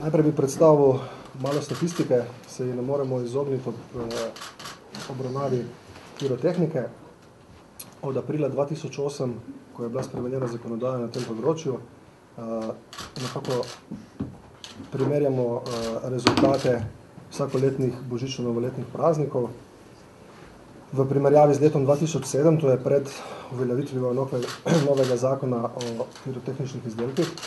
Najprej bi predstavil malo statistike, se ji ne moremo izogniti ob obravnavi pirotehnike. Od aprila 2008, ko je bila spremenjena zakonodaja na tem področju, nekako primerjamo rezultate vsakoletnih božično-novoletnih praznikov. V primerjavi z letom 2007, to je pred uveljavitvijo novega zakona o pirotehničnih izdelkih,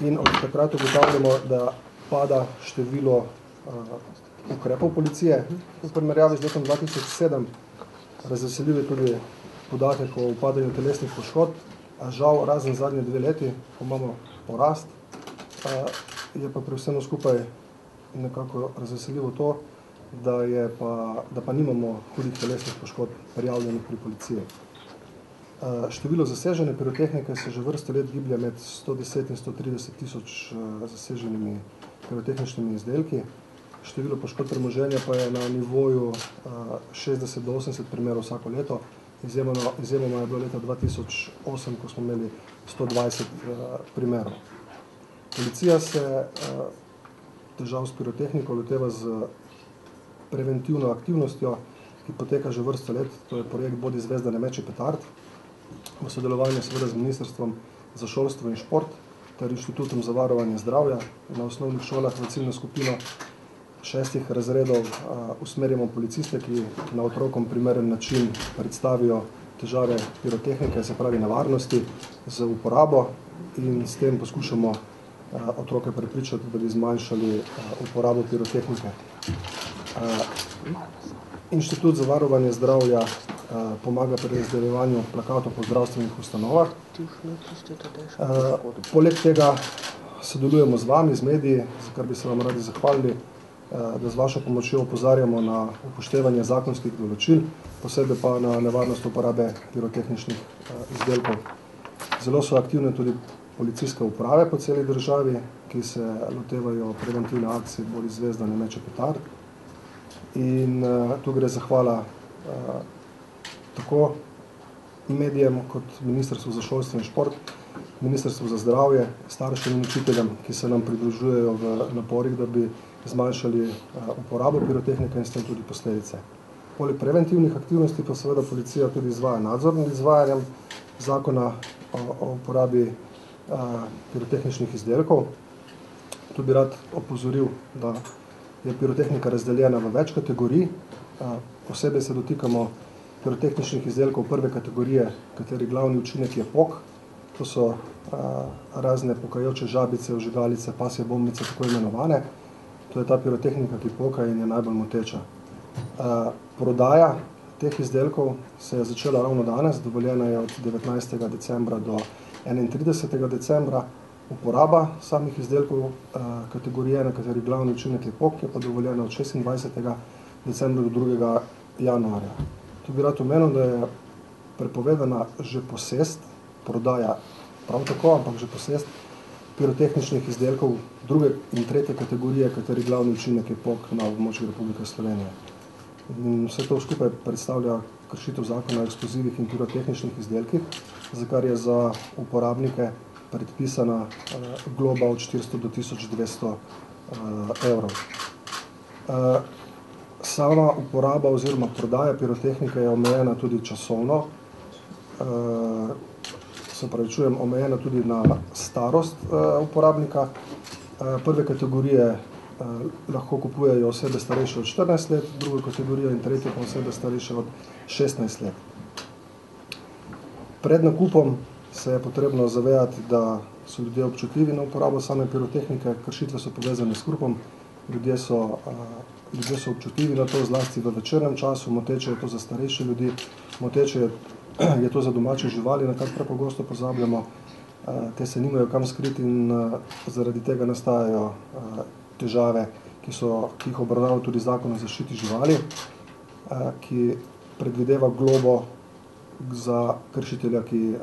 in od takrat ugotavljamo, da pada število ukrepov policije. V primerjavi z letom 2007 razveseljiv je tudi podatek o upadanju telesnih poškodb, a žal razen zadnje 2 leti, ko imamo porast, je pa pri vsem skupaj nekako razveseljivo to, da pa nimamo hudih telesnih poškodb prijavljenih pri policiji. Število zasežene pirotehnike se že vrsto let giblje med 110 in 130 tisoč zaseženimi pirotehničnimi izdelki. Število poškodb premoženja pa je na nivoju 60 do 80 primerov vsako leto. Izjemoma je bilo leta 2008, ko smo imeli 120 primerov. Policija se težav s pirotehniko loteva z preventivno aktivnostjo, ki poteka že vrsto let. To je projekt Bodi zvezda, ne meči petard, v sodelovanju seveda z Ministrstvom za šolstvo in šport ter Inštitutom za varovanje zdravja. Na osnovnih šolah v ciljno skupino 6 razredov usmerjamo policiste, ki na otrokom primeren način predstavijo težave pirotehnike, se pravi nevarnosti z uporabo, in s tem poskušamo otroke prepričati, da bi zmanjšali uporabo pirotehnike. Inštitut za varovanje zdravja pomaga pri razdeljevanju plakatov po zdravstvenih ustanovah. Poleg tega sodelujemo z vami, z mediji, za kar bi se vam radi zahvalili, da z vašo pomočjo opozarjamo na upoštevanje zakonskih določil, posebej pa na nevarnost uporabe pirotehničnih izdelkov. Zelo so aktivne tudi policijske uprave po celi državi, ki se lotevajo preventivne akcije Bodi zvezda, ne meči petard. In tu gre zahvala tako medijem kot Ministrstvu za šolstvo in šport, Ministrstvu za zdravje, staršem in učiteljem, ki se nam pridružujejo v naporih, da bi zmanjšali uporabo pirotehnike in s tem tudi posledice. Poleg preventivnih aktivnosti pa seveda policija tudi izvaja nadzor nad izvajanjem zakona o uporabi pirotehničnih izdelkov. Tu bi rad opozoril, da je pirotehnika razdeljena v več kategorij. Posebej se dotikamo pirotehničnih izdelkov prve kategorije, kateri glavni učinek je pok. To so razne pokajoče žabice, vžigalice, pasje bombice, tako imenovane. To je ta pirotehnika, ki poka in je najbolj moteča. Prodaja teh izdelkov se je začela ravno danes, dovoljena je od 19. decembra do 31. decembra. Uporaba samih izdelkov kategorije, na kateri glavni učinek je pok, je pa dovoljena od 26. decembra do 2. januarja. Tu bi rad omenil, da je prepovedana že posest, prodaja prav tako, ampak že posest pirotehničnih izdelkov 2. in 3. kategorije, kateri glavni učinek je pok na območju Republike Slovenije. In vse to skupaj predstavlja kršitev zakona o eksplozivih in pirotehničnih izdelkih, za kar je za uporabnike predpisana globa od 400 do 1200 evrov. Sama uporaba oziroma prodaja pirotehnike je omejena tudi časovno, omejena tudi na starost uporabnika. Prve kategorije lahko kupujejo osebe starejše od 14 let, drugo kategorijo in tretjo pa osebe starejše od 16 let. Pred nakupom se je potrebno zavedati, da so ljudje občutljivi na uporabo same pirotehnike, kršitve so povezane s hrupom, ljudje so občutljivi na to, zlasti v večernem času, moteče je to za starejše ljudi, moteče je to za domače živali, na kar prepogosto pozabljamo. Te se nimajo kam skriti in zaradi tega nastajajo težave, ki jih obravnava tudi Zakon o zaščiti živali, ki predvideva globo za kršitelja, ki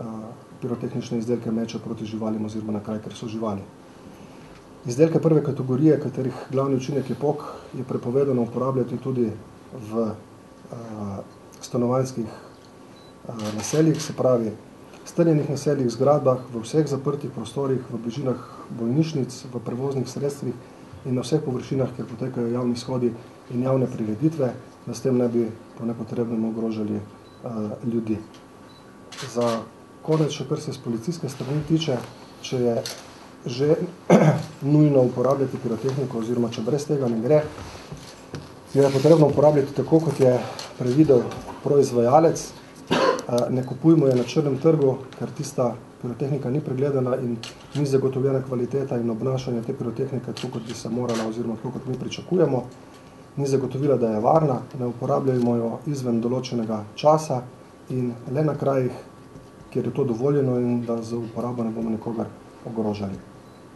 pirotehnične izdelke meče proti živalim oziroma na kraj, kjer so živali. Izdelke prve kategorije, katerih glavni učinek je pok, je prepovedano uporabljati tudi v stanovanjskih naseljih, se pravi strnjenih naseljih, zgradbah, v vseh zaprtih prostorih, v bližinah bolnišnic, v prevoznih sredstvih in na vseh površinah, kjer potekajo javni shodi in javne prireditve, da s tem ne bi po nepotrebnem ogrožali ljudi. Za konec še, kar se s policijske strani tiče, če je že nujno uporabljati pirotehniko oziroma če brez tega ne gre, je potrebno uporabljati tako, kot je previdel proizvajalec. Ne kupujmo je na črnem trgu, ker tista pirotehnika ni pregledana in ni zagotovljena kvaliteta in obnašanje te pirotehnike tako, kot bi se morala oziroma tako, kot mi pričakujemo. Ni zagotovila, da je varna, ne uporabljajmo jo izven določenega časa in le na krajih, kjer je to dovoljeno in da z uporabo ne bomo nikogar ogrožali.